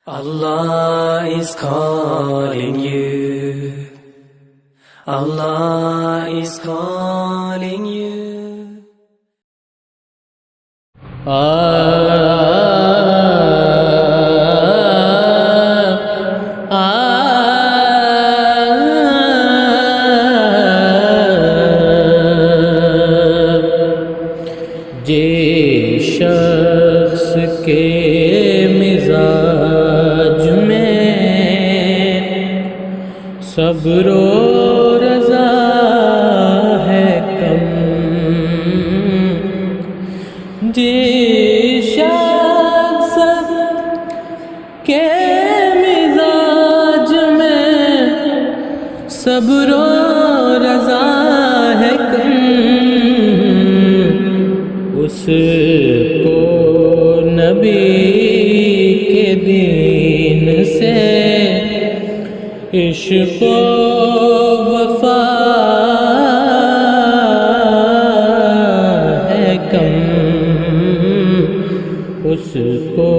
Allah is calling you. Allah is calling you. جے شخص کے مزاج میں صبر و رضا ہے کم، جے شخص کے مزاج میں صبر و رضا ہے کم، اس کو نبی کے دین سے عشق و وفا ہے کم، اس کو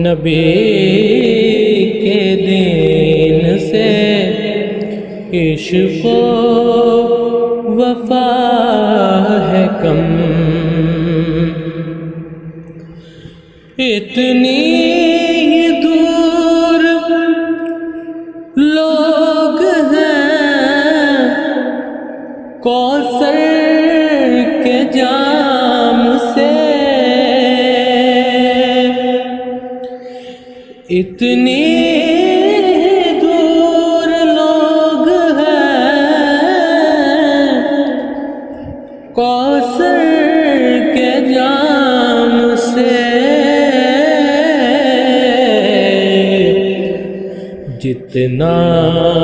نبی کے دین سے عشق و وفا ہے کم۔ اتنی ہی دور لوگ ہیں کوثر کے جام سے، اتنی دور لوگ ہیں کوثر کے جام سے، جتنا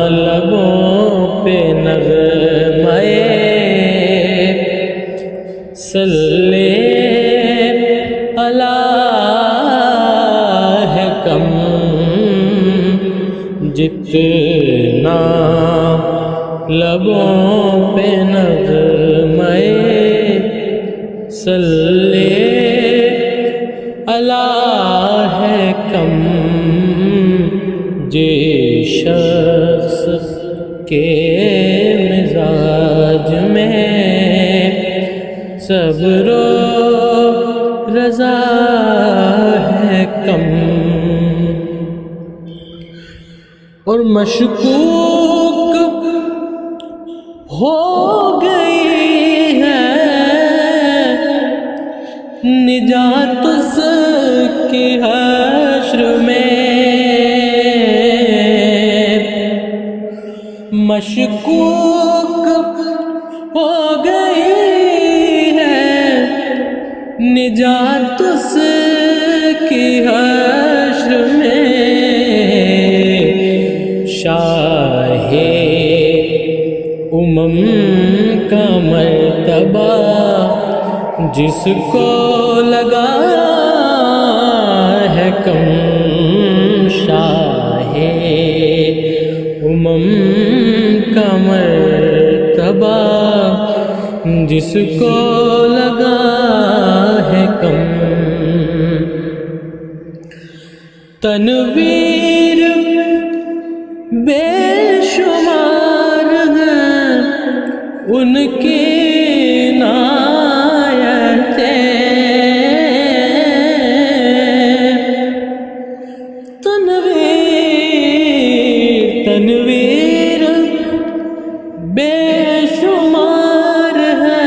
لبوں پہ نغمہ صلی علی ہے کم، جتنا لبوں پہ نغمہ صلی علی ہے کم، جے شخص کے مزاج میں صبر و رضا ہے کم، اور مشکوک ہو گئی ہے نجات اس کی حشر میں، مشکوک ہو گئی ہے نجات اس کی حشر میں، شاہ کا مرتبہ جس کو لگا ہے کم، شاہ کا مرتبہ جس کو لگا ہے کم، تنویر بے شمار ہیں ان کی عنایتیں، تنویر بے شمار ہے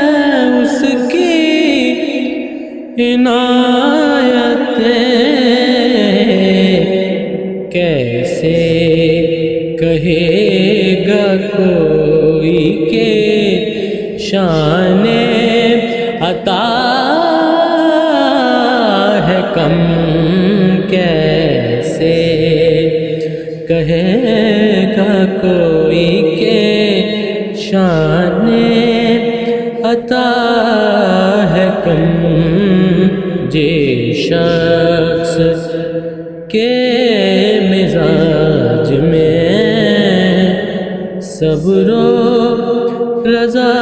اس کی عنایتیں، کیسے کہے گا کوئی کہ شان عطا ہے کم، کیسے کہے گا کوئی کہ شان عطا ہے کم، جے شخص کے مزاج میں صبر و رضا